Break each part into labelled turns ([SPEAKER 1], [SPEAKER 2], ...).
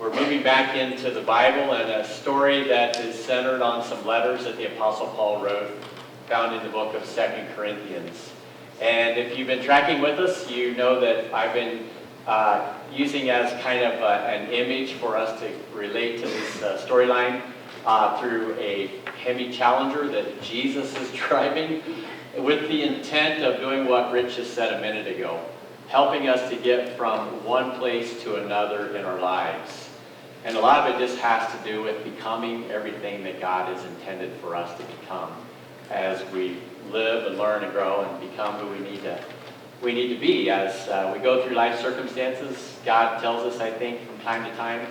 [SPEAKER 1] We're moving back into the Bible and a story that is centered on some letters that the Apostle Paul wrote, found in the book of 2 Corinthians. And if you've been tracking with us, you know that I've been using as kind of an image for us to relate to this storyline through a Hemi Challenger that Jesus is driving, with the intent of doing what Rich just said a minute ago, helping us to get from one place to another in our lives. And a lot of it just has to do with becoming everything that God has intended for us to become as we live and learn and grow and become who we need to be. As we go through life circumstances, God tells us, I think, from time to time,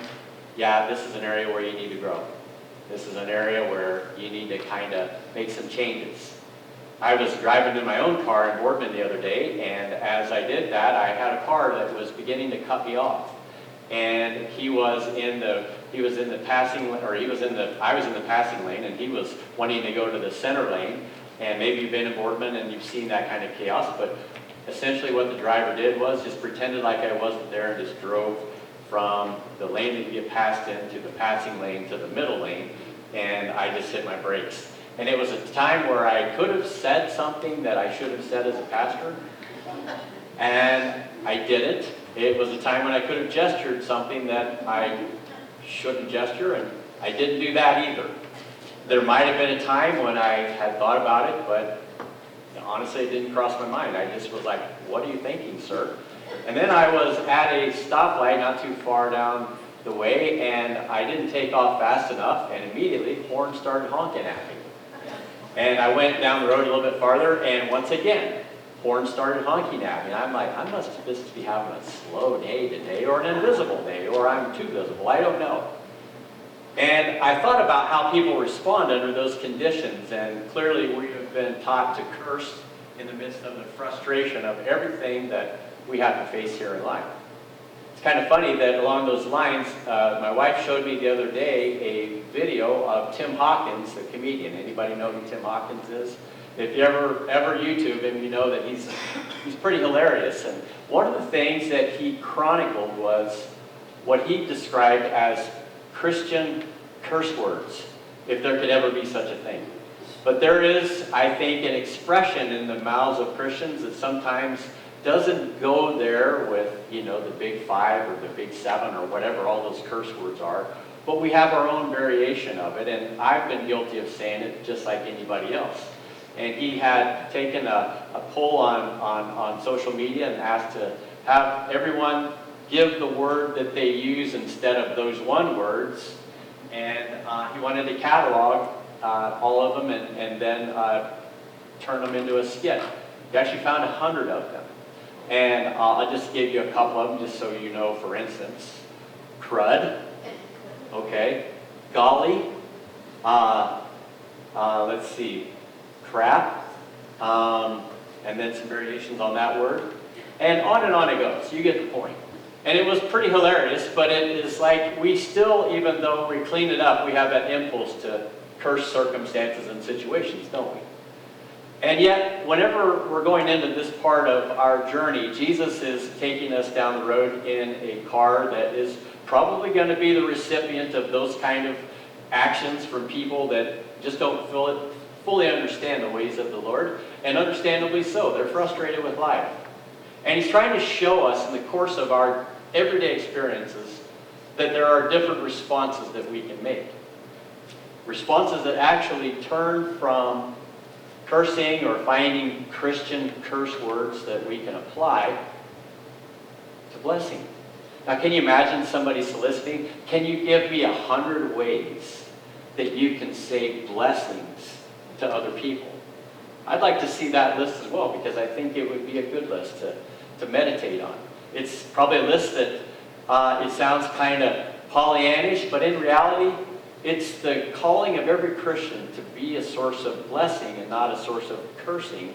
[SPEAKER 1] yeah, this is an area where you need to grow. This is an area where you need to kind of make some changes. I was driving in my own car in Boardman the other day, and as I did that, I had a car that was beginning to cut me off. And I was in the passing lane, and he was wanting to go to the center lane. And maybe you've been in Boardman and you've seen that kind of chaos, but essentially what the driver did was just pretended like I wasn't there and just drove from the lane that you get passed into the passing lane to the middle lane, and I just hit my brakes. And it was a time where I could have said something that I should have said as a pastor, and I didn't. It was a time when I could have gestured something that I shouldn't gesture, and I didn't do that either. There might have been a time when I had thought about it, but honestly, it didn't cross my mind. I just was like, what are you thinking, sir? And then I was at a stoplight not too far down the way, and I didn't take off fast enough, and immediately horns started honking at me. And I went down the road a little bit farther, and once again, horns started honking at me. And I'm like, I must just be having a slow day today, or an invisible day, or I'm too visible. I don't know. And I thought about how people respond under those conditions, and clearly we have been taught to curse in the midst of the frustration of everything that we have to face here in life. It's kind of funny that along those lines, my wife showed me the other day a video of Tim Hawkins, the comedian. Anybody know who Tim Hawkins is? If you ever YouTube him, you know that he's pretty hilarious. And one of the things that he chronicled was what he described as Christian curse words, if there could ever be such a thing. But there is, I think, an expression in the mouths of Christians that sometimes doesn't go there with, the big 5 or the big 7 or whatever all those curse words are, but we have our own variation of it, and I've been guilty of saying it just like anybody else. And he had taken a poll on social media and asked to have everyone give the word that they use instead of those one words, and he wanted to catalog all of them and then turn them into a skit. He actually found 100 of them. And I'll just give you a couple of them just so you know. For instance, crud, okay, golly, let's see, crap, and then some variations on that word, and on it goes. You get the point. And it was pretty hilarious, but it is like we still, even though we clean it up, we have that impulse to curse circumstances and situations, don't we? And yet, whenever we're going into this part of our journey, Jesus is taking us down the road in a car that is probably going to be the recipient of those kind of actions from people that just don't fully understand the ways of the Lord, and understandably so. They're frustrated with life. And he's trying to show us in the course of our everyday experiences that there are different responses that we can make. Responses that actually turn from cursing or finding Christian curse words that we can apply to blessing. Now, can you imagine somebody soliciting, can you give me 100 ways that you can say blessings to other people? I'd like to see that list as well, because I think it would be a good list to meditate on. It's probably a list that it sounds kind of Pollyannish, but in reality, it's the calling of every Christian to be a source of blessing and not a source of cursing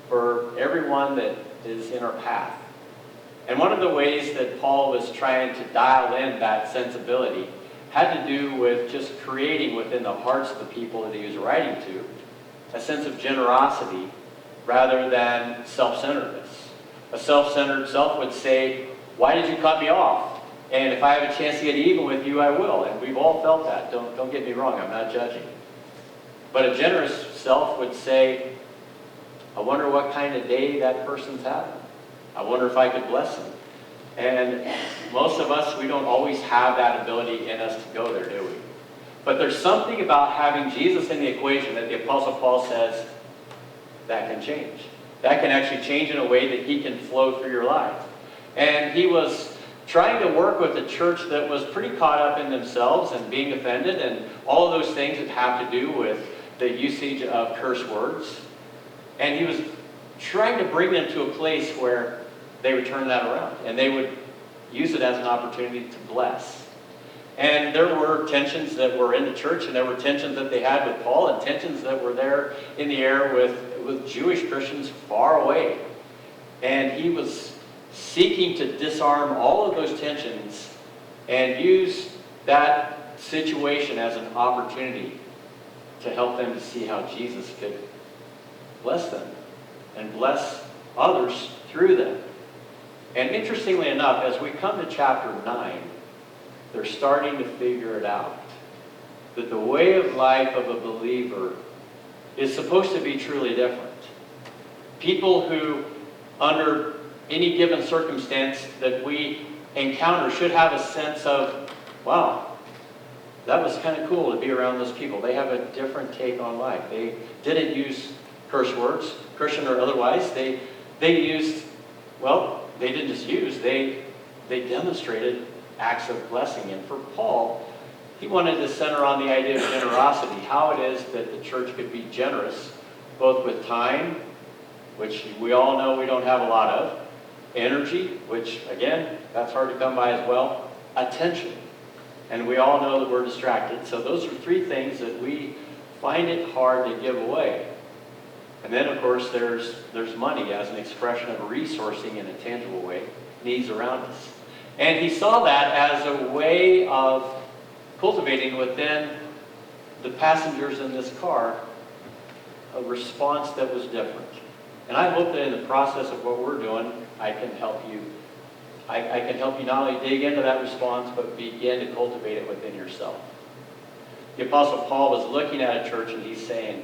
[SPEAKER 1] for everyone that is in our path. And one of the ways that Paul was trying to dial in that sensibility had to do with just creating within the hearts of the people that he was writing to a sense of generosity rather than self-centeredness. A self-centered self would say, why did you cut me off? And if I have a chance to get even with you, I will. And we've all felt that. Don't get me wrong. I'm not judging. But a generous self would say, I wonder what kind of day that person's having. I wonder if I could bless them. And most of us, we don't always have that ability in us to go there, do we? But there's something about having Jesus in the equation that the Apostle Paul says that can change. That can actually change in a way that he can flow through your life. And he was trying to work with a church that was pretty caught up in themselves and being offended and all of those things that have to do with the usage of curse words. And he was trying to bring them to a place where they would turn that around and they would use it as an opportunity to bless. And there were tensions that were in the church, and there were tensions that they had with Paul, and tensions that were there in the air with Jewish Christians far away. And he was seeking to disarm all of those tensions and use that situation as an opportunity to help them to see how Jesus could bless them and bless others through them. And interestingly enough, as we come to chapter 9, they're starting to figure it out. That the way of life of a believer is supposed to be truly different. People who, under any given circumstance that we encounter, should have a sense of, wow, that was kind of cool to be around those people. They have a different take on life. They didn't use curse words, Christian or otherwise. They used, well, they didn't just use, they demonstrated acts of blessing. And for Paul, he wanted to center on the idea of generosity, how it is that the church could be generous, both with time, which we all know we don't have a lot of, energy, which, again, that's hard to come by as well, attention. And we all know that we're distracted. So those are three things that we find it hard to give away. And then, of course, there's money as an expression of resourcing in a tangible way, needs around us. And he saw that as a way of cultivating within the passengers in this car a response that was different. And I hope that in the process of what we're doing, I can help you. I can help you not only dig into that response, but begin to cultivate it within yourself. The Apostle Paul was looking at a church and he's saying,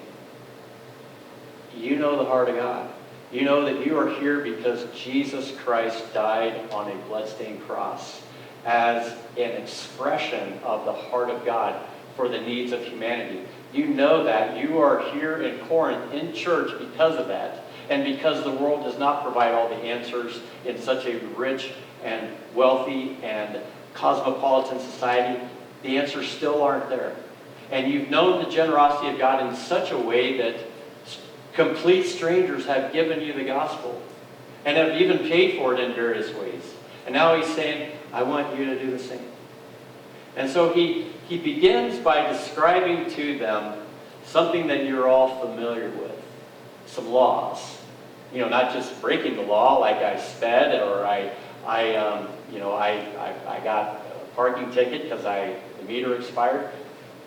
[SPEAKER 1] you know the heart of God. You know that you are here because Jesus Christ died on a bloodstained cross as an expression of the heart of God for the needs of humanity. You know that. You are here in Corinth, in church, because of that. And because the world does not provide all the answers in such a rich and wealthy and cosmopolitan society, the answers still aren't there. And you've known the generosity of God in such a way that complete strangers have given you the gospel and have even paid for it in various ways. And now he's saying, I want you to do the same. And so he begins by describing to them something that you're all familiar with, some laws. You know, not just breaking the law like I sped or I got a parking ticket because the meter expired.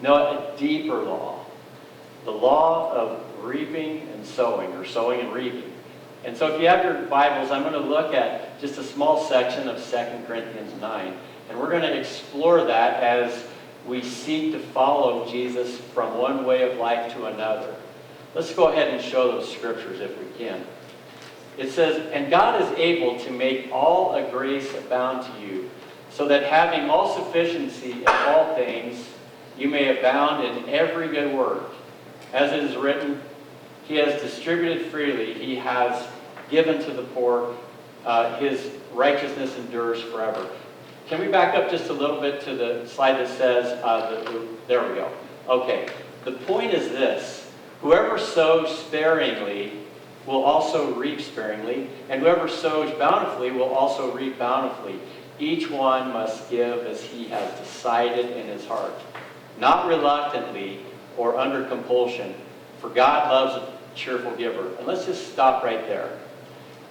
[SPEAKER 1] No, a deeper law. The law of reaping and sowing, or sowing and reaping. And so if you have your Bibles, I'm going to look at just a small section of 2 Corinthians 9. And we're going to explore that as we seek to follow Jesus from one way of life to another. Let's go ahead and show those scriptures if we can. It says, and God is able to make all a grace abound to you, so that having all sufficiency in all things, you may abound in every good work. As it is written, He has distributed freely, He has given to the poor, His righteousness endures forever. Can we back up just a little bit to the slide that says, there we go. Okay, the point is this. Whoever sows sparingly will also reap sparingly, and whoever sows bountifully will also reap bountifully. Each one must give as he has decided in his heart, not reluctantly or under compulsion, for God loves a cheerful giver. And let's just stop right there.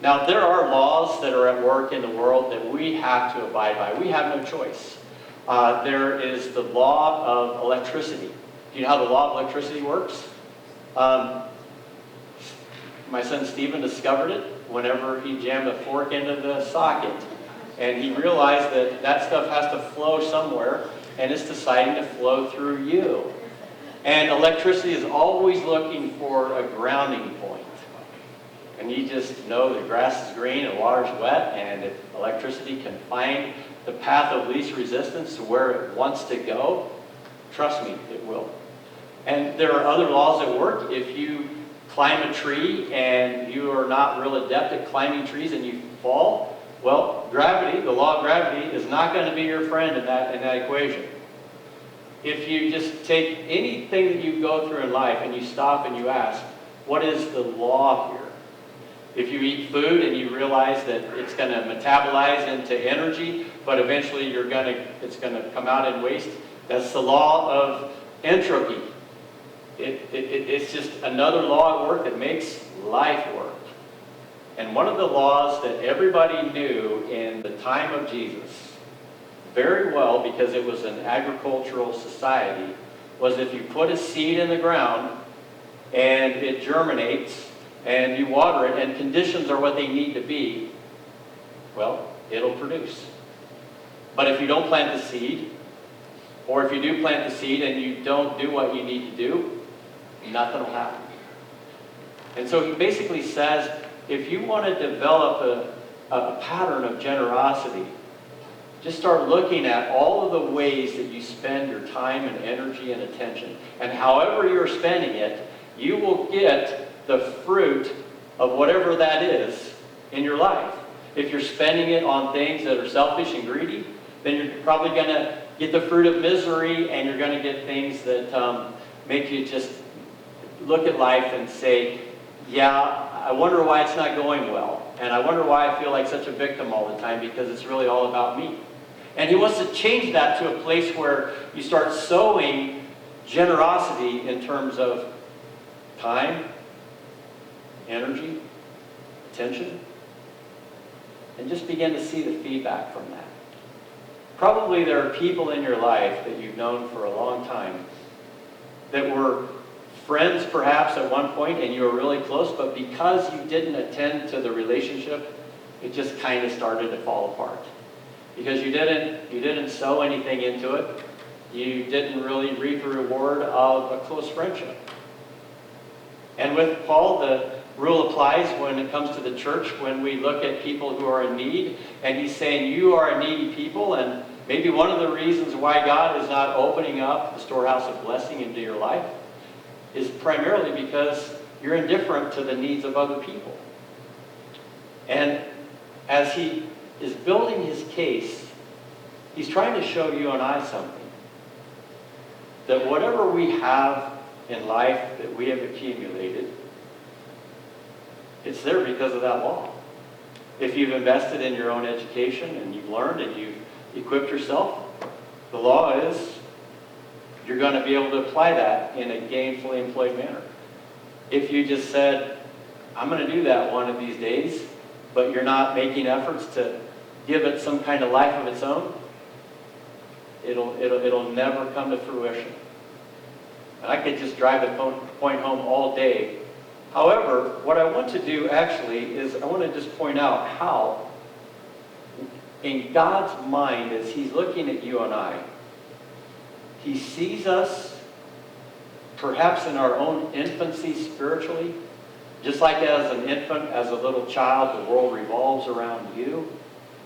[SPEAKER 1] Now, there are laws that are at work in the world that we have to abide by. We have no choice. There is the law of electricity. Do you know how the law of electricity works? My son Stephen discovered it whenever he jammed a fork into the socket. And he realized that that stuff has to flow somewhere, and it's deciding to flow through you. And electricity is always looking for a grounding point. And you just know the grass is green and water's wet, and if electricity can find the path of least resistance to where it wants to go, trust me, it will. And there are other laws at work. If you climb a tree and you are not real adept at climbing trees and you fall, well, gravity, the law of gravity, is not going to be your friend in that equation. If you just take anything that you go through in life and you stop and you ask, what is the law here? If you eat food and you realize that it's going to metabolize into energy, but eventually it's going to come out in waste, that's the law of entropy. It's just another law at work that makes life work. And one of the laws that everybody knew in the time of Jesus very well, because it was an agricultural society, was if you put a seed in the ground and it germinates and you water it and conditions are what they need to be, well, it'll produce. But if you don't plant the seed, or if you do plant the seed and you don't do what you need to do, nothing will happen. And so he basically says, if you want to develop a pattern of generosity, just start looking at all of the ways that you spend your time and energy and attention. And however you're spending it, you will get the fruit of whatever that is in your life. If you're spending it on things that are selfish and greedy, then you're probably going to get the fruit of misery, and you're going to get things that make you just look at life and say, yeah, I wonder why it's not going well. And I wonder why I feel like such a victim all the time, because it's really all about me. And he wants to change that to a place where you start sowing generosity in terms of time, energy, attention, and just begin to see the feedback from that. Probably there are people in your life that you've known for a long time that were friends perhaps at one point and you were really close, but because you didn't attend to the relationship, it just kind of started to fall apart. Because you didn't sow anything into it. You didn't really reap the reward of a close friendship. And with Paul, the rule applies when it comes to the church, when we look at people who are in need, and he's saying you are a needy people, and maybe one of the reasons why God is not opening up the storehouse of blessing into your life is primarily because you're indifferent to the needs of other people. And as he is building his case, he's trying to show you and I something. That whatever we have in life that we have accumulated, it's there because of that law. If you've invested in your own education and you've learned and you've equipped yourself, the law is you're going to be able to apply that in a gainfully employed manner. If you just said, I'm going to do that one of these days, but you're not making efforts to give it some kind of life of its own, it'll never come to fruition. And I could just drive the point home all day. However, what I want to do actually is I want to just point out how, in God's mind, as he's looking at you and I, he sees us perhaps in our own infancy spiritually. Just like as an infant, as a little child, the world revolves around you.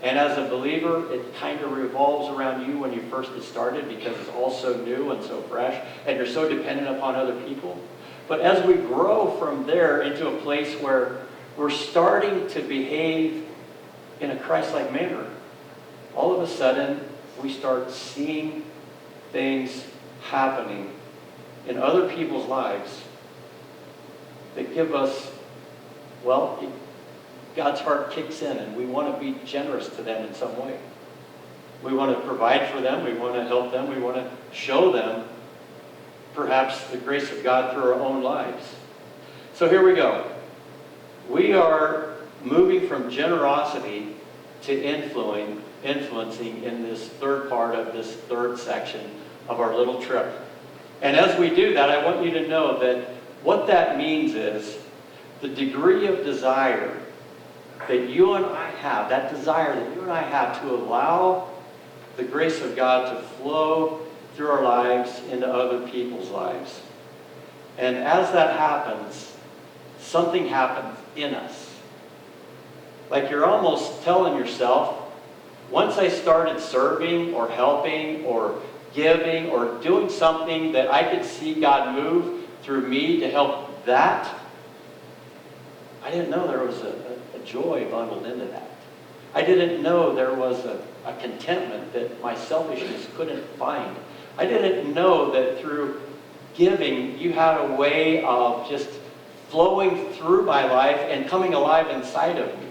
[SPEAKER 1] And as a believer, it kind of revolves around you when you first get started because it's all so new and so fresh, and you're so dependent upon other people. But as we grow from there into a place where we're starting to behave in a Christ-like manner, all of a sudden we start seeing things happening in other people's lives that give us, well, God's heart kicks in and we want to be generous to them in some way. We want to provide for them, we want to help them, we want to show them perhaps the grace of God through our own lives. So here we go. We are moving from generosity to influencing in this third part of this third section of our little trip. And as we do that, I want you to know that what that means is the degree of desire that you and I
[SPEAKER 2] have, that desire that you and I have to allow the grace of God to flow through our lives into other people's lives. And as that happens, something happens in us. Like you're almost telling yourself, once I started serving or helping or giving or doing something that I could see God move through me to help that, I didn't know there was a joy bundled into that. I didn't know there was a contentment that my selfishness couldn't find. I didn't know that through giving, you had a way of just flowing through my life and coming alive inside of me.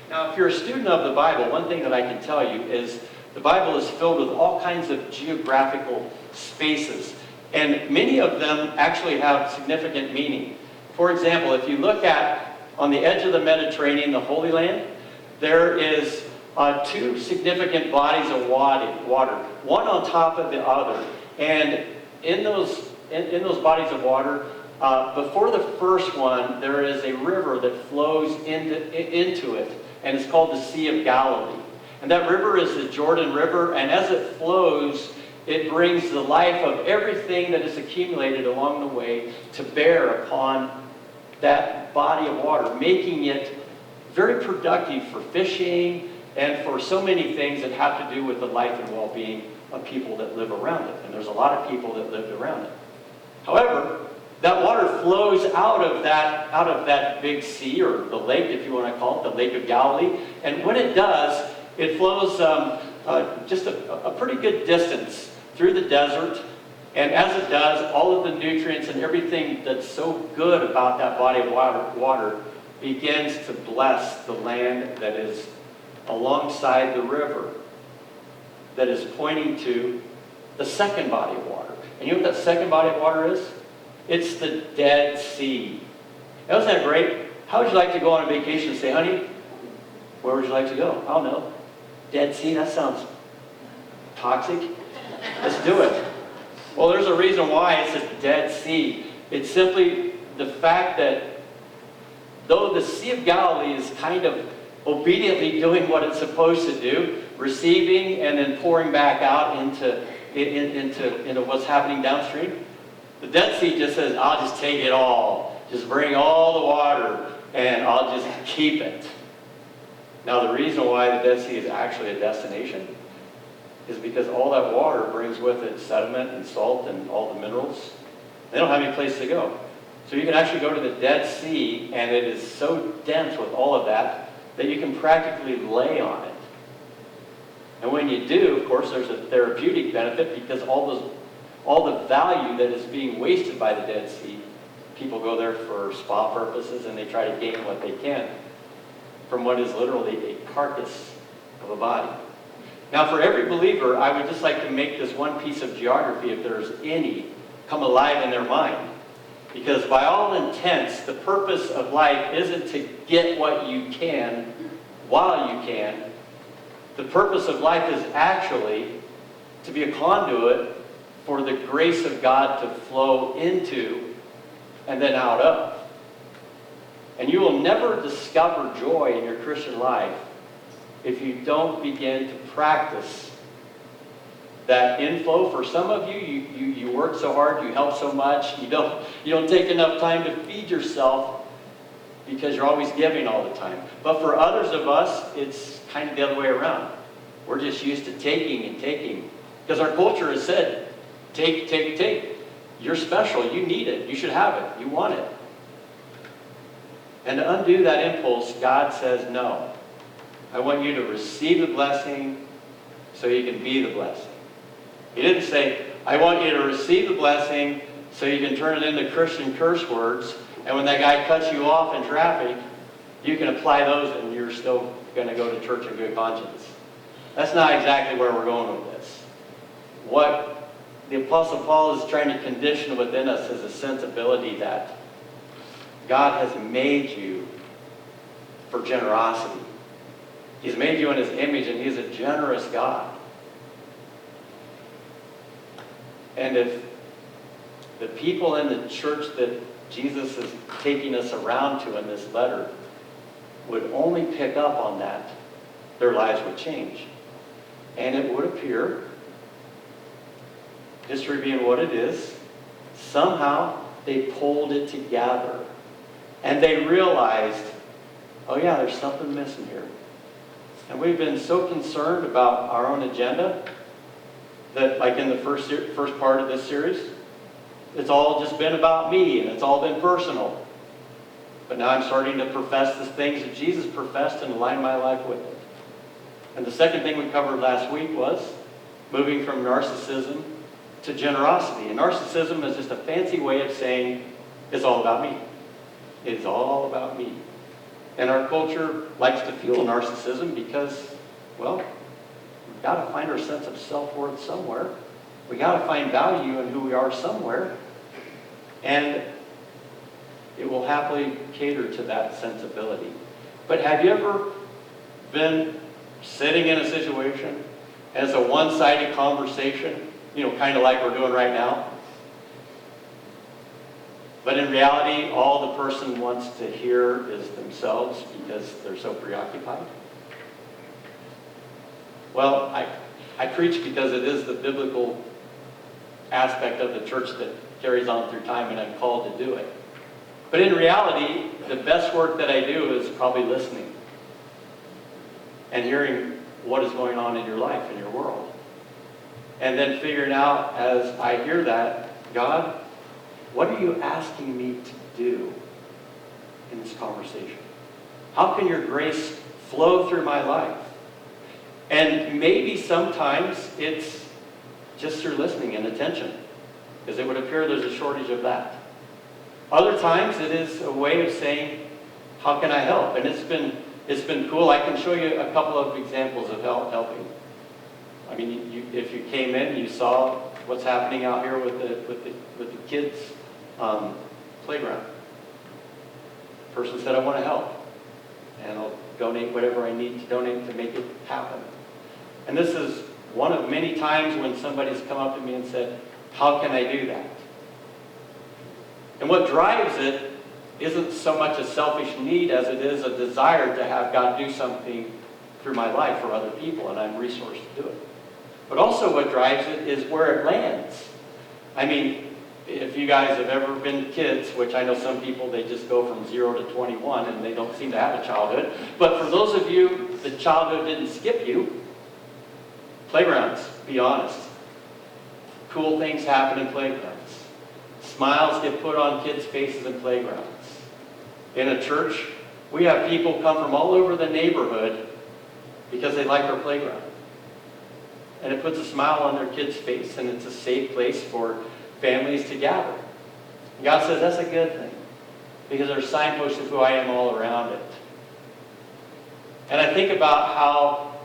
[SPEAKER 2] Now, if you're a student of the Bible, one thing that I can tell you is the Bible is filled with all kinds of geographical spaces, and many of them actually have significant meaning. For example, if you look at on the edge of the Mediterranean, the Holy Land, there is two significant bodies of water, one on top of the other. And in those bodies of water, before the first one, there is a river that flows into it, and it's called the Sea of Galilee. And that river is the Jordan River, and as it flows, it brings the life of everything that is accumulated along the way to bear upon that body of water, making it very productive for fishing and for so many things that have to do with the life and well-being of people that live around it. And there's a lot of people that lived around it. However, that water flows out of that big sea, or the lake, if you want to call it, the Lake of Galilee. And when it does, it flows just a pretty good distance through the desert. And as it does, all of the nutrients and everything that's so good about that body of water begins to bless the land that is alongside the river, that is pointing to the second body of water. And you know what that second body of water is? It's the Dead Sea. Now, isn't that great? How would you like to go on a vacation and say, honey, where would you like to go? I don't know. Dead Sea? That sounds toxic. Let's do it. Well, there's a reason why it's a Dead Sea. It's simply the fact that though the Sea of Galilee is kind of obediently doing what it's supposed to do, receiving and then pouring back out into what's happening downstream, the Dead Sea just says, I'll just take it all. Just bring all the water and I'll just keep it. Now, the reason why the Dead Sea is actually a destination is because all that water brings with it sediment and salt and all the minerals. They don't have any place to go. So you can actually go to the Dead Sea, and it is so dense with all of that you can practically lay on it. And when you do, of course, there's a therapeutic benefit, because all the value that is being wasted by the Dead Sea, people go there for spa purposes, and they try to gain what they can from what is literally a carcass of a body. Now, for every believer, I would just like to make this one piece of geography, if there's any, come alive in their mind. Because by all intents, the purpose of life isn't to get what you can while you can. The purpose of life is actually to be a conduit for the grace of God to flow into and then out of. And you will never discover joy in your Christian life if you don't begin to practice that inflow. For some of you, you work so hard, you help so much, you don't take enough time to feed yourself because you're always giving all the time. But for others of us, it's kind of the other way around. We're just used to taking and taking, because our culture has said, take, take, take. You're special, you need it, you should have it, you want it. And to undo that impulse, God says, no. I want you to receive the blessing so you can be the blessing. He didn't say, I want you to receive the blessing so you can turn it into Christian curse words, and when that guy cuts you off in traffic, you can apply those and you're still going to go to church in good conscience. That's not exactly where we're going with this. What the Apostle Paul is trying to condition within us is a sensibility that God has made you for generosity. He's made you in His image, and He's a generous God. And if the people in the church that Jesus is taking us around to in this letter would only pick up on that, their lives would change. And it would appear, history being what it is, somehow they pulled it together. And they realized, oh yeah, there's something missing here. And we've been so concerned about our own agenda that, like in the first part of this series, it's all just been about me and it's all been personal. But now I'm starting to profess the things that Jesus professed and align my life with it. And the second thing we covered last week was moving from narcissism to generosity. And narcissism is just a fancy way of saying it's all about me. It's all about me. And our culture likes to fuel narcissism because, well, we've got to find our sense of self-worth somewhere. We've got to find value in who we are somewhere. And it will happily cater to that sensibility. But have you ever been sitting in a situation as a one-sided conversation, kind of like we're doing right now? But in reality, all the person wants to hear is themselves because they're so preoccupied. Well, I preach because it is the biblical aspect of the church that carries on through time, and I'm called to do it. But in reality, the best work that I do is probably listening and hearing what is going on in your life, in your world. And then figuring out, as I hear that, God, what are you asking me to do in this conversation? How can your grace flow through my life? And maybe sometimes it's just through listening and attention, because it would appear there's a shortage of that. Other times it is a way of saying, how can I help? And it's been cool. I can show you a couple of examples of helping. I mean, if you came in, you saw what's happening out here with the kids' playground. The person said, I want to help. And I'll donate whatever I need to donate to make it happen. And this is one of many times when somebody's come up to me and said, how can I do that? And what drives it isn't so much a selfish need as it is a desire to have God do something through my life for other people, and I'm resourced to do it. But also what drives it is where it lands. I mean, if you guys have ever been kids, which I know some people, they just go from 0 to 21 and they don't seem to have a childhood. But for those of you, the childhood didn't skip you, playgrounds, be honest. Cool things happen in playgrounds. Smiles get put on kids' faces in playgrounds. In a church, we have people come from all over the neighborhood because they like our playground. And it puts a smile on their kid's face, and it's a safe place for families to gather. And God says that's a good thing, because there's signposts of who I am all around it. And I think about how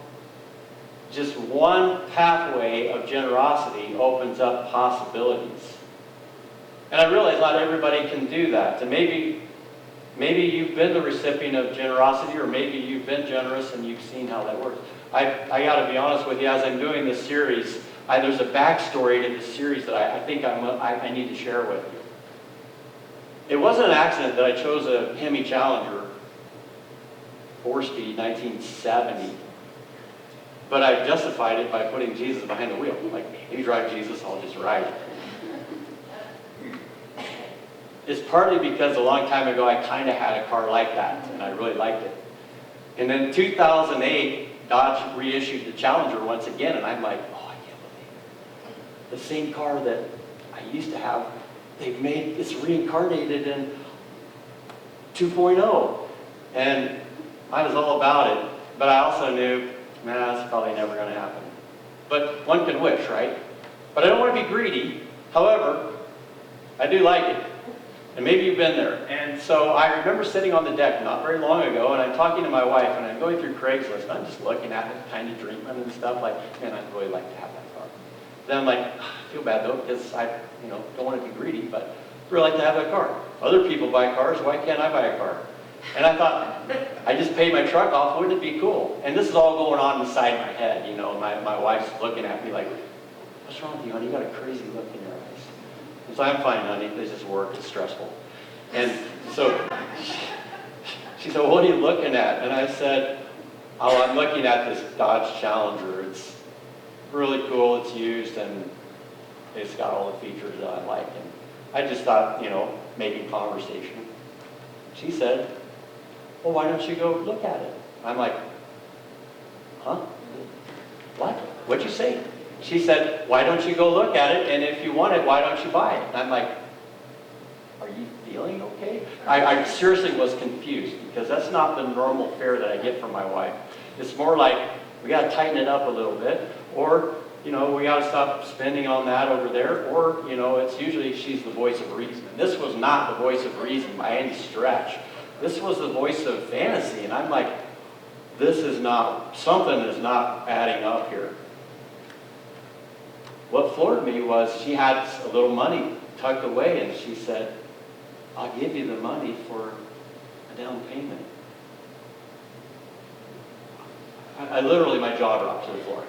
[SPEAKER 2] just one pathway of generosity opens up possibilities. And I realize not everybody can do that. And maybe you've been the recipient of generosity, or maybe you've been generous and you've seen how that works. I got to be honest with you, as I'm doing this series, there's a backstory to this series that I think I need to share with you. It wasn't an accident that I chose a Hemi Challenger 4-speed 1970, but I justified it by putting Jesus behind the wheel. Like, you drive Jesus, I'll just ride. It's partly because a long time ago I kind of had a car like that, and I really liked it. And then in 2008, Dodge reissued the Challenger once again, and I'm like, oh, I can't believe it. The same car that I used to have, it's reincarnated in 2.0. And I was all about it, but I also knew, that's probably never going to happen. But one can wish, right? But I don't want to be greedy. However, I do like it. And maybe you've been there. And so I remember sitting on the deck not very long ago, and I'm talking to my wife, and I'm going through Craigslist, and I'm just looking at it, kind of dreaming and stuff, like, man, I'd really like to have that car. Then I'm like, I feel bad though, because I don't want to be greedy, but I'd really like to have that car. Other people buy cars, why can't I buy a car? And I thought, I just paid my truck off, wouldn't it be cool? And this is all going on inside my head, my wife's looking at me like, what's wrong with you, honey? You got a crazy look in your eyes. So I'm fine, honey. They just work. It's stressful. And so she said, well, what are you looking at? And I said, Oh, I'm looking at this Dodge Challenger. It's really cool. It's used, and it's got all the features that I like. And I just thought, making conversation. She said, well, why don't you go look at it? I'm like, huh? What? What'd you say? She said, why don't you go look at it, and if you want it, why don't you buy it? And I'm like, are you feeling okay? I seriously was confused, because that's not the normal fare that I get from my wife. It's more like, we got to tighten it up a little bit, or, we got to stop spending on that over there, or, it's usually she's the voice of reason. And this was not the voice of reason by any stretch. This was the voice of fantasy, and I'm like, something is not adding up here. What floored me was she had a little money tucked away, and she said, I'll give you the money for a down payment. I literally, my jaw dropped to the floor.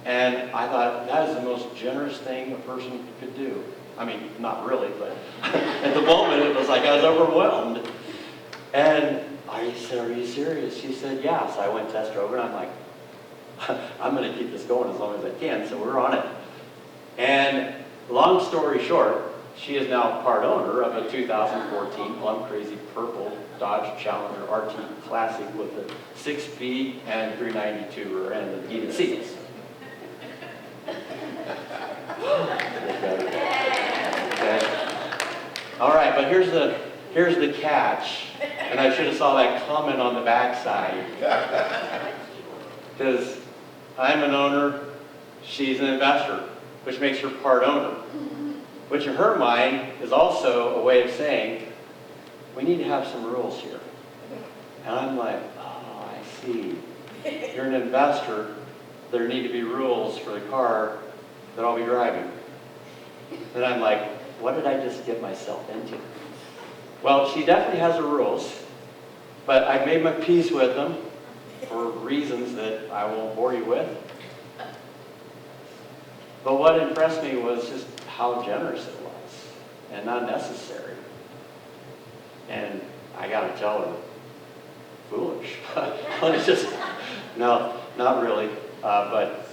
[SPEAKER 2] And I thought, that is the most generous thing a person could do. I mean, not really, but at the moment it was like I was overwhelmed. And I said, are you serious? She said, yeah. So I went test drove it, and I'm like, I'm going to keep this going as long as I can, so we're on it. And long story short, she is now part owner of a 2014 Plum Crazy Purple Dodge Challenger RT Classic with a 6-speed and 392 rear end and heated seats. Okay. All right, but here's the catch, and I should have saw that comment on the backside. Because I'm an owner, she's an investor, which makes her part owner. Which in her mind is also a way of saying, we need to have some rules here. And I'm like, oh, I see. You're an investor, there need to be rules for the car that I'll be driving. And I'm like, what did I just get myself into? Well, she definitely has her rules, but I've made my peace with them for reasons that I won't bore you with. But what impressed me was just how generous it was and not necessary. And I got to tell her, foolish. It's just, no, not really. But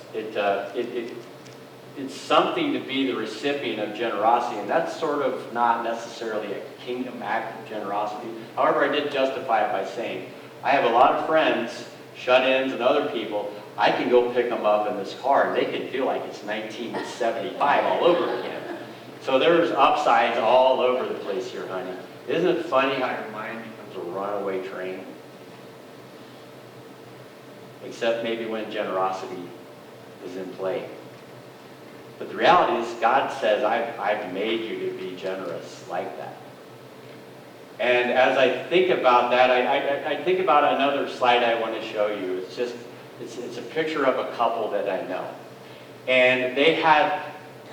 [SPEAKER 2] it's something to be the recipient of generosity, and that's sort of not necessarily a kingdom act of generosity. However, I did justify it by saying, I have a lot of friends, shut-ins and other people, I can go pick them up in this car and they can feel like it's 1975 all over again. So there's upsides all over the place here, honey. Isn't it funny how your mind becomes a runaway train? Except maybe when generosity is in play. But the reality is God says, I've made you to be generous like that. And as I think about that, I think about another slide I want to show you. It's a picture of a couple that I know. And they had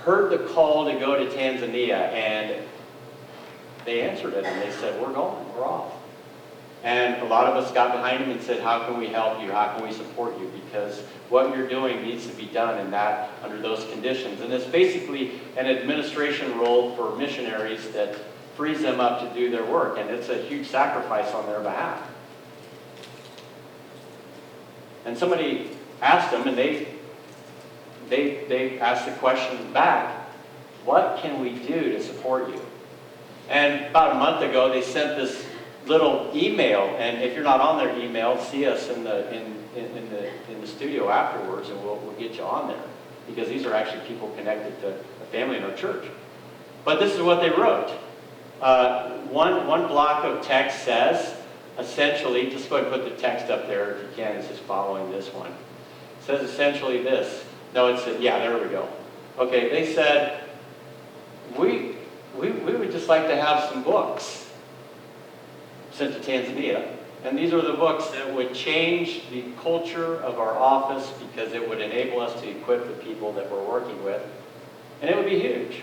[SPEAKER 2] heard the call to go to Tanzania, and they answered it, and they said, we're going, we're off. And a lot of us got behind them and said, how can we help you? How can we support you? Because what you're doing needs to be done under those conditions. And it's basically an administration role for missionaries that frees them up to do their work, and it's a huge sacrifice on their behalf. And somebody asked them, and they asked the question back, what can we do to support you? And about a month ago, they sent this little email, and if you're not on their email, see us in the studio afterwards, and we'll get you on there, because these are actually people connected to a family in our church. But this is what they wrote. One block of text says, essentially, just go ahead and put the text up there if you can. It's just following this one. It says essentially this. No, yeah, there we go. Okay, they said, we would just like to have some books sent to Tanzania. And these are the books that would change the culture of our office, because it would enable us to equip the people that we're working with. And it would be huge.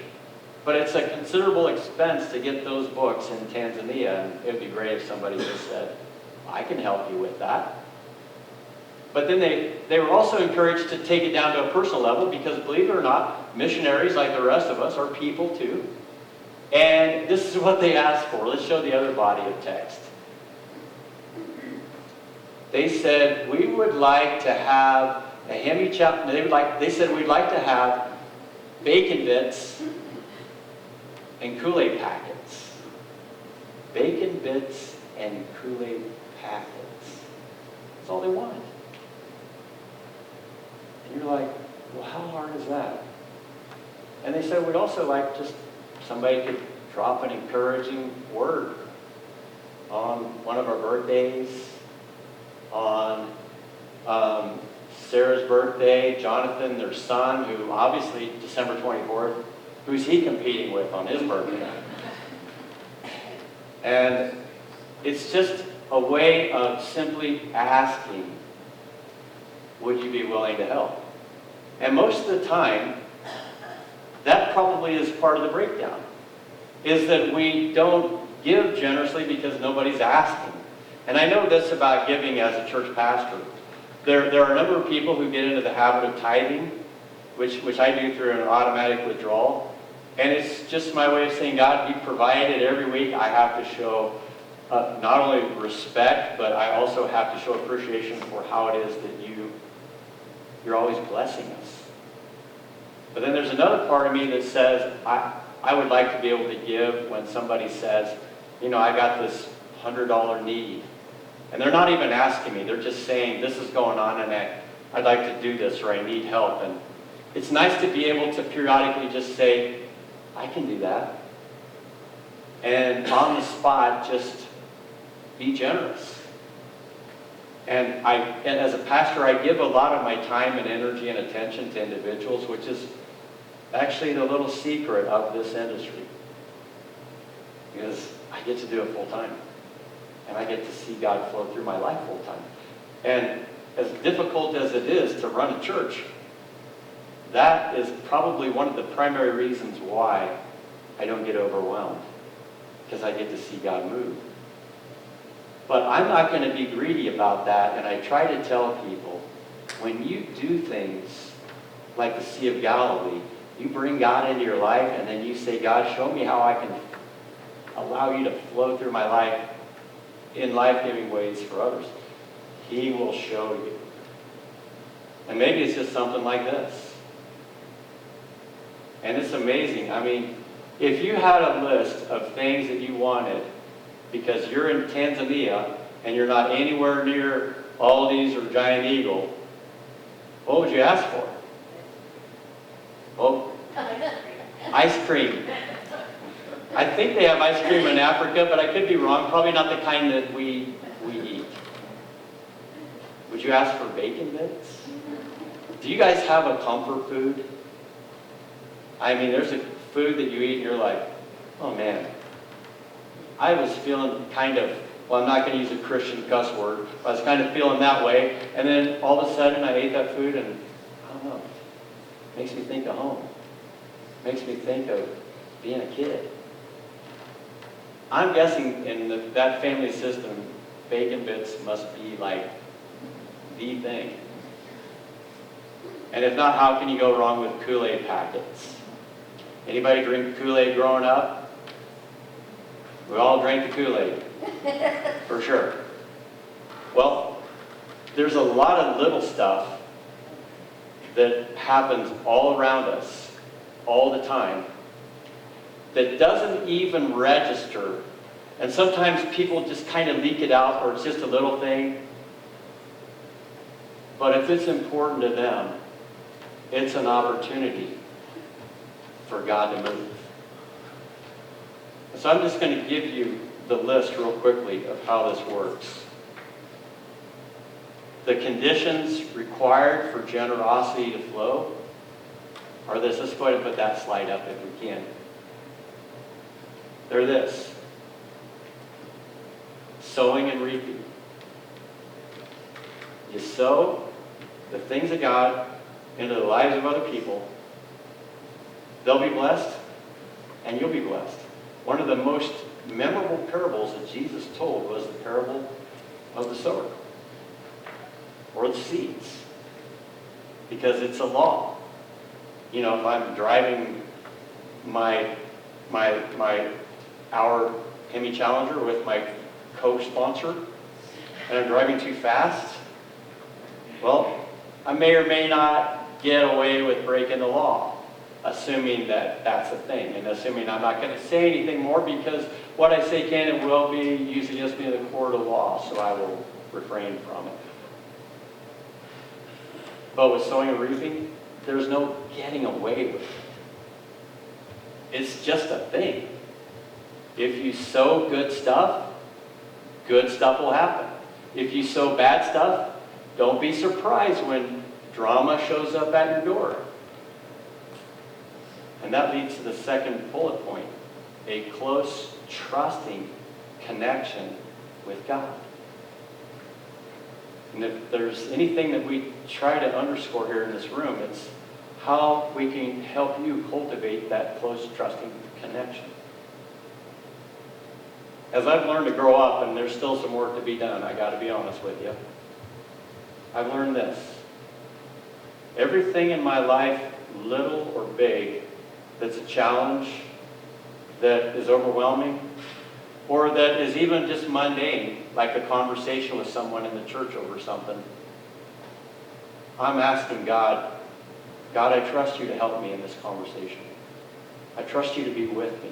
[SPEAKER 2] But it's a considerable expense to get those books in Tanzania, and it would be great if somebody just said, I can help you with that. But then they were also encouraged to take it down to a personal level, because believe it or not, missionaries like the rest of us are people too. And this is what they asked for. Let's show the other body of text. They said, we would like to have a Hemi challenge. They said, we'd like to have bacon bits and Kool-Aid packets. Bacon bits and Kool-Aid packets. That's all they wanted. And you're like, well, how hard is that? And they said, we'd also like just somebody could drop an encouraging word on one of our birthdays, on Sarah's birthday, Jonathan, their son, who obviously December 24th, who's he competing with on his birthday? And it's just a way of simply asking, would you be willing to help? And most of the time, that probably is part of the breakdown, is that we don't give generously because nobody's asking. And I know this about giving as a church pastor. There are a number of people who get into the habit of tithing, which I do through an automatic withdrawal. And it's just my way of saying, God, you provided every week. I have to show not only respect, but I also have to show appreciation for how it is that you're always blessing us. But then there's another part of me that says, I would like to be able to give when somebody says, you know, I got this $100 need. And they're not even asking me. They're just saying, this is going on, and I'd like to do this, or I need help. And it's nice to be able to periodically just say, I can do that. And on the spot, just be generous. And as a pastor, I give a lot of my time and energy and attention to individuals, which is actually the little secret of this industry. Because I get to do it full time. And I get to see God flow through my life full time. And as difficult as it is to run a church, that is probably one of the primary reasons why I don't get overwhelmed. Because I get to see God move. But I'm not going to be greedy about that, and I try to tell people, when you do things like the Sea of Galilee, you bring God into your life, and then you say, God, show me how I can allow you to flow through my life in life-giving ways for others. He will show you. And maybe it's just something like this. And it's amazing. I mean, if you had a list of things that you wanted, because you're in Tanzania and you're not anywhere near Aldi's or Giant Eagle, what would you ask for? Well, ice cream. I think they have ice cream in Africa, but I could be wrong. Probably not the kind that we eat. Would you ask for bacon bits? Do you guys have a comfort food? I mean, there's a food that you eat and you're like, oh man. I was feeling kind of, well, I'm not going to use a Christian cuss word. I was kind of feeling that way. And then all of a sudden I ate that food and, I don't know, it makes me think of home. It makes me think of being a kid. I'm guessing in that family system, bacon bits must be like the thing. And if not, how can you go wrong with Kool-Aid packets? Anybody drink Kool-Aid growing up? We all drank the Kool-Aid, for sure. Well, there's a lot of little stuff that happens all around us, all the time, that doesn't even register. And sometimes people just kind of leak it out, or it's just a little thing. But if it's important to them, it's an opportunity for God to move. So I'm just going to give you the list real quickly of how this works. The conditions required for generosity to flow are this. Let's go ahead and put that slide up if we can. They're this: sowing and reaping. You sow the things of God into the lives of other people, they'll be blessed, and you'll be blessed. One of the most memorable parables that Jesus told was the parable of the sower, or the seeds, because it's a law. You know, if I'm driving my hour Hemi Challenger with my co-sponsor, and I'm driving too fast, well, I may or may not get away with breaking the law, assuming that that's a thing, and assuming I'm not going to say anything more, because what I say can and will be used against me in the court of law, so I will refrain from it. But with sowing and reaping, there's no getting away with it. It's just a thing. If you sow good stuff will happen. If you sow bad stuff, don't be surprised when drama shows up at your door. And that leads to the second bullet point, a close, trusting connection with God. And if there's anything that we try to underscore here in this room, it's how we can help you cultivate that close, trusting connection. As I've learned to grow up, and there's still some work to be done, I got to be honest with you, I've learned this. Everything in my life, little or big, that's a challenge, that is overwhelming, or that is even just mundane, like a conversation with someone in the church over something, I'm asking God, I trust you to help me in this conversation. I trust you to be with me.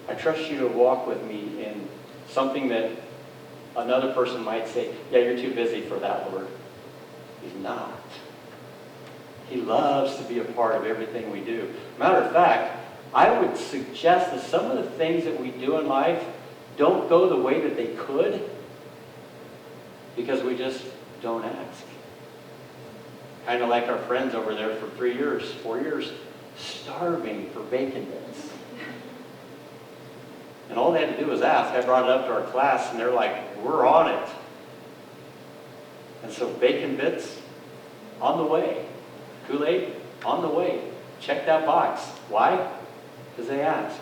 [SPEAKER 2] I trust you to walk with me in something that another person might say, yeah, you're too busy for that, Lord. He's not. He loves to be a part of everything we do. Matter of fact, I would suggest that some of the things that we do in life don't go the way that they could because we just don't ask. Kind of like our friends over there for 4 years, starving for bacon bits. And all they had to do was ask. I brought it up to our class, and they're like, we're on it. And so bacon bits, on the way. Kool-Aid, on the way. Check that box. Why? Because they asked.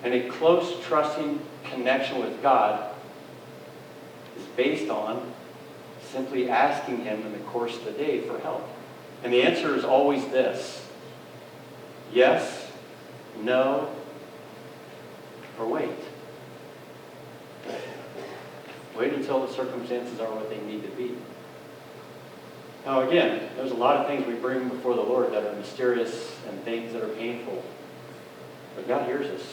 [SPEAKER 2] And a close, trusting connection with God is based on simply asking Him in the course of the day for help. And the answer is always this: yes, no, or wait. Wait until the circumstances are what they need to be. Now again, there's a lot of things we bring before the Lord that are mysterious and things that are painful. But God hears us.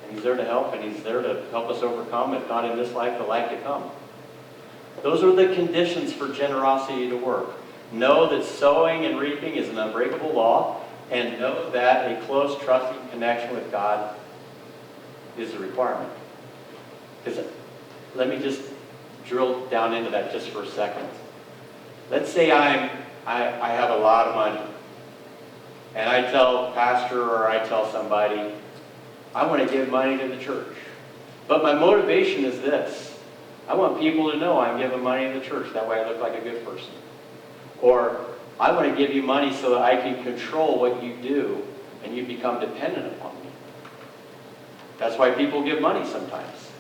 [SPEAKER 2] And He's there to help, and He's there to help us overcome, if not in this life, the life to come. Those are the conditions for generosity to work. Know that sowing and reaping is an unbreakable law, and know that a close, trusting connection with God is a requirement. Because let me just drill down into that just for a second. Let's say I have a lot of money, and I tell pastor or I tell somebody, I want to give money to the church. But my motivation is this: I want people to know I'm giving money to the church. That way I look like a good person. Or I want to give you money so that I can control what you do and you become dependent upon me. That's why people give money sometimes.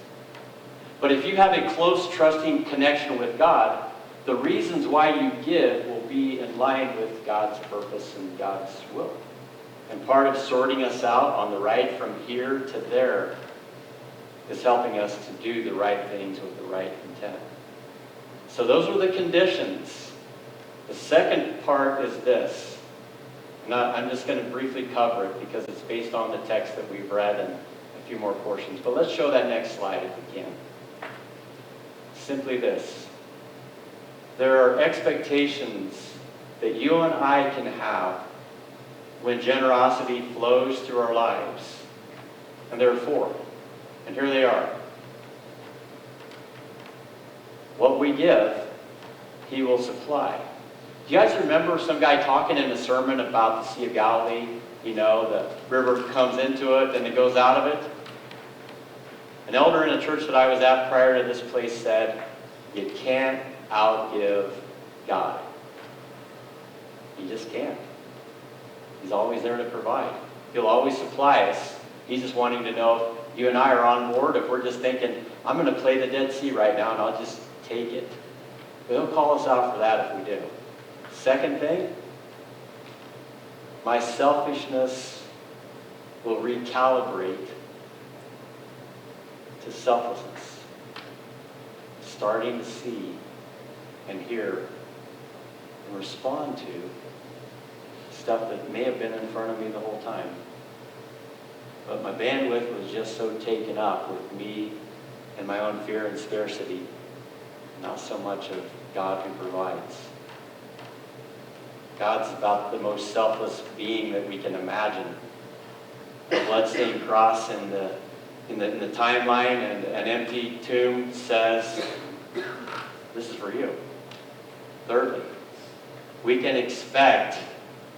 [SPEAKER 2] But if you have a close, trusting connection with God, the reasons why you give will be in line with God's purpose and God's will. And part of sorting us out on the right from here to there is helping us to do the right things with the right intent. So those are the conditions. The second part is this. I'm just going to briefly cover it because it's based on the text that we've read and a few more portions. But let's show that next slide if we can. Simply this. There are expectations that you and I can have when generosity flows through our lives. And there are 4. And here they are. What we give, He will supply. Do you guys remember some guy talking in a sermon about the Sea of Galilee? You know, the river comes into it, then it goes out of it. An elder in a church that I was at prior to this place said, you can't outgive God. You just can't. He's always there to provide. He'll always supply us. He's just wanting to know if you and I are on board, if we're just thinking, I'm going to play the Dead Sea right now and I'll just take it. But He'll call us out for that if we do. Second thing, my selfishness will recalibrate to selflessness. starting to see and hear and respond to stuff that may have been in front of me the whole time. But my bandwidth was just so taken up with me and my own fear and scarcity, not so much of God who provides. God's about the most selfless being that we can imagine. The bloodstained cross in the timeline and an empty tomb says, this is for you. Thirdly, we can expect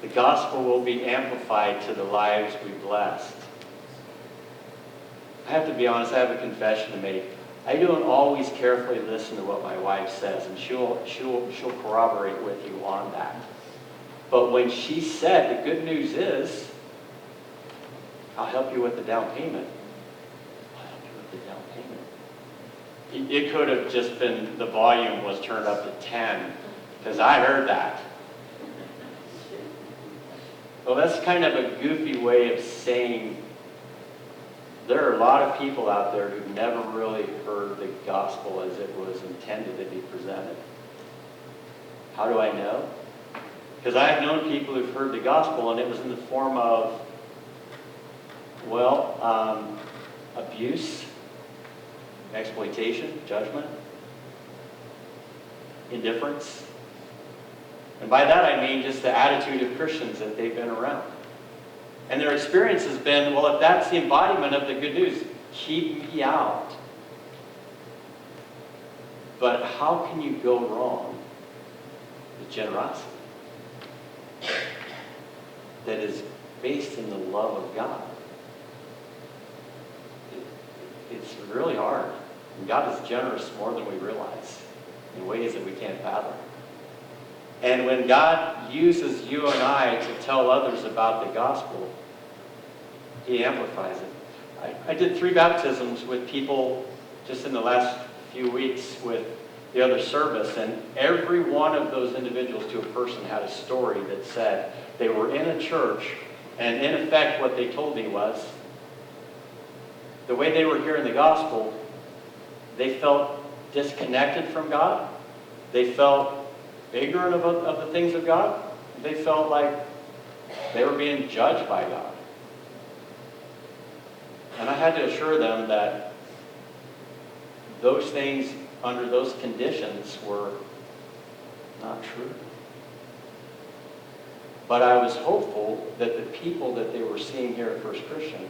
[SPEAKER 2] the gospel will be amplified to the lives we blessed. I have to be honest, I have a confession to make. I don't always carefully listen to what my wife says, and she'll corroborate with you on that. But when she said, the good news is, I'll help you with the down payment. I'll help you with the down payment. It could have just been, the volume was turned up to 10, because I heard that. Well, that's kind of a goofy way of saying there are a lot of people out there who've never really heard the gospel as it was intended to be presented. How do I know? Because I have known people who've heard the gospel and it was in the form of, abuse, exploitation, judgment, indifference. And by that I mean just the attitude of Christians that they've been around. And their experience has been, well, if that's the embodiment of the good news, keep me out. But how can you go wrong with generosity that is based in the love of God? It's really hard. And God is generous more than we realize in ways that we can't fathom. And when God uses you and I to tell others about the gospel, He amplifies it. I did 3 baptisms with people just in the last few weeks with the other service, and every one of those individuals to a person had a story that said they were in a church, and in effect what they told me was the way they were hearing the gospel, they felt disconnected from God. They felt ignorant of the things of God. They felt like they were being judged by God. And I had to assure them that those things under those conditions were not true. But I was hopeful that the people that they were seeing here at First Christian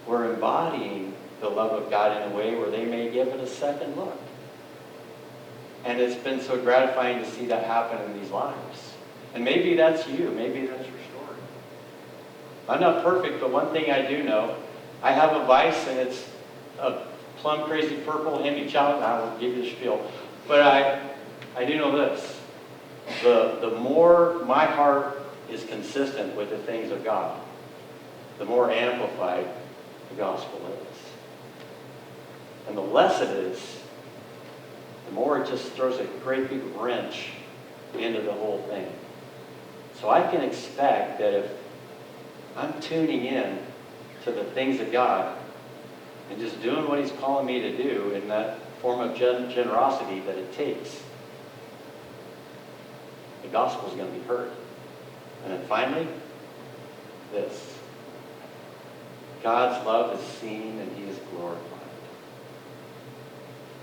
[SPEAKER 2] were embodying the love of God in a way where they may give it a second look. And it's been so gratifying to see that happen in these lives. And maybe that's you. Maybe that's your story. I'm not perfect, but one thing I do know, I have a vice, and it's a plum crazy purple handy challenge. I won't give you the spiel. But I do know this. The more my heart is consistent with the things of God, the more amplified the gospel is. And the less it is, the more it just throws a great big wrench into the whole thing. So I can expect that if I'm tuning in to the things of God and just doing what He's calling me to do in that form of generosity that it takes, the gospel is going to be heard. And then finally, this. God's love is seen and He is glorified.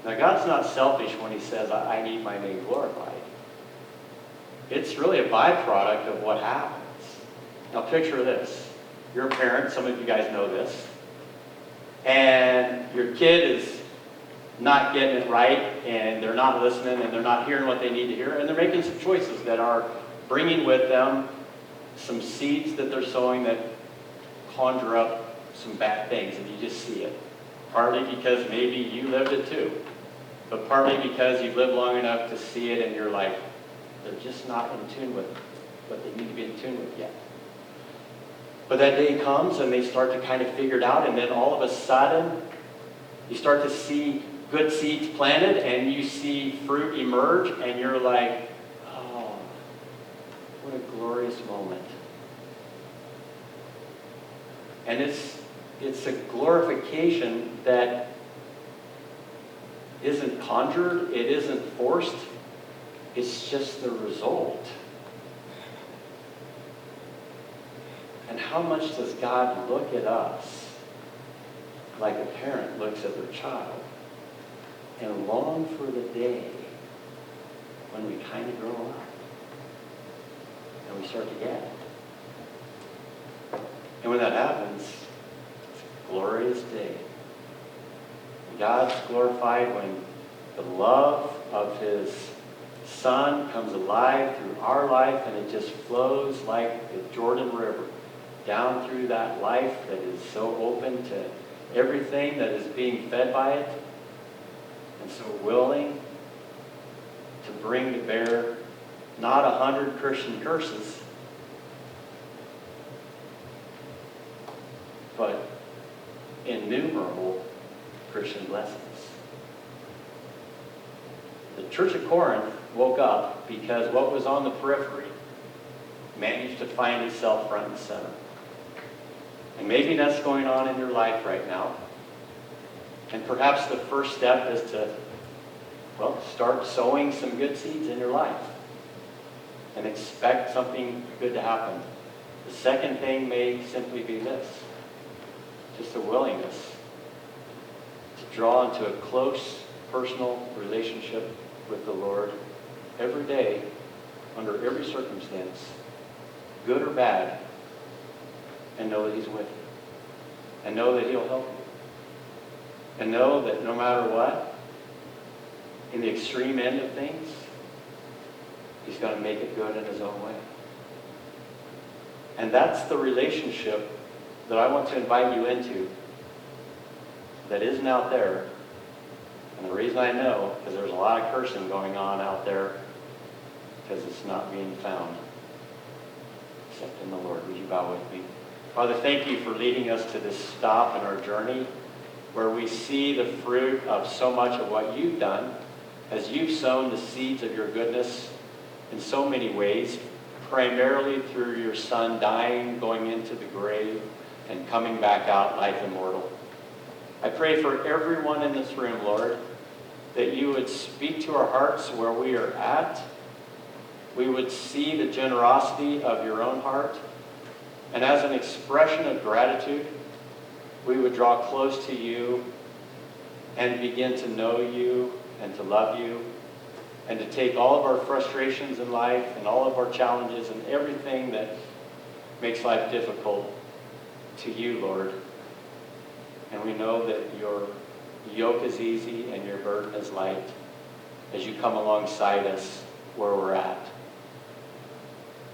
[SPEAKER 2] Now, God's not selfish when He says, I need my name glorified. It's really a byproduct of what happens. Now, picture this. You're a parent. Some of you guys know this. And your kid is not getting it right, and they're not listening, and they're not hearing what they need to hear, and they're making some choices that are bringing with them some seeds that they're sowing that conjure up some bad things, and you just see it. Partly because maybe you lived it too, but partly because you've lived long enough to see it, and you're like, they're just not in tune with what they need to be in tune with yet. But that day comes, and they start to kind of figure it out, and then all of a sudden, you start to see good seeds planted, and you see fruit emerge, and you're like, oh, what a glorious moment. And it's a glorification that isn't conjured, it isn't forced, it's just the result. And how much does God look at us like a parent looks at their child and long for the day when we kind of grow up and we start to get it? And when that happens, it's a glorious day. God's glorified when the love of his Son comes alive through our life, and it just flows like the Jordan River down through that life that is so open to everything that is being fed by it, and so willing to bring to bear not 100 Christian curses, but innumerable Christian blessings. The Church of Corinth woke up because what was on the periphery managed to find itself front and center. And maybe that's going on in your life right now. And perhaps the first step is to, well, start sowing some good seeds in your life and expect something good to happen. The second thing may simply be this: just a willingness to draw into a close personal relationship with the Lord every day, under every circumstance, good or bad, and know that he's with you, and know that he'll help you, and know that no matter what, in the extreme end of things, he's going to make it good in his own way. And that's the relationship that I want to invite you into that isn't out there. And the reason I know, because there's a lot of cursing going on out there, because it's not being found except in the Lord. Would you bow with me? Father, thank you for leading us to this stop in our journey where we see the fruit of so much of what you've done as you've sown the seeds of your goodness in so many ways, primarily through your Son dying, going into the grave, and coming back out life immortal. I pray for everyone in this room, Lord, that you would speak to our hearts where we are at. We would see the generosity of your own heart. And as an expression of gratitude, we would draw close to you and begin to know you and to love you and to take all of our frustrations in life and all of our challenges and everything that makes life difficult to you, Lord. And we know that your yoke is easy and your burden is light as you come alongside us where we're at.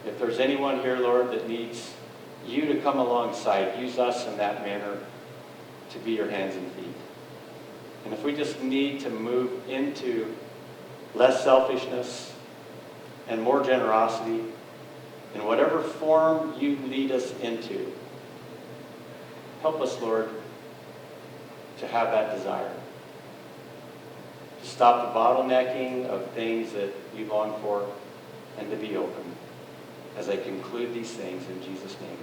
[SPEAKER 2] If there's anyone here, Lord, that needs you to come alongside, use us in that manner to be your hands and feet. And if we just need to move into less selfishness and more generosity in whatever form you lead us into, help us, Lord, to have that desire. To stop the bottlenecking of things that you long for and to be open as I conclude these things in Jesus' name.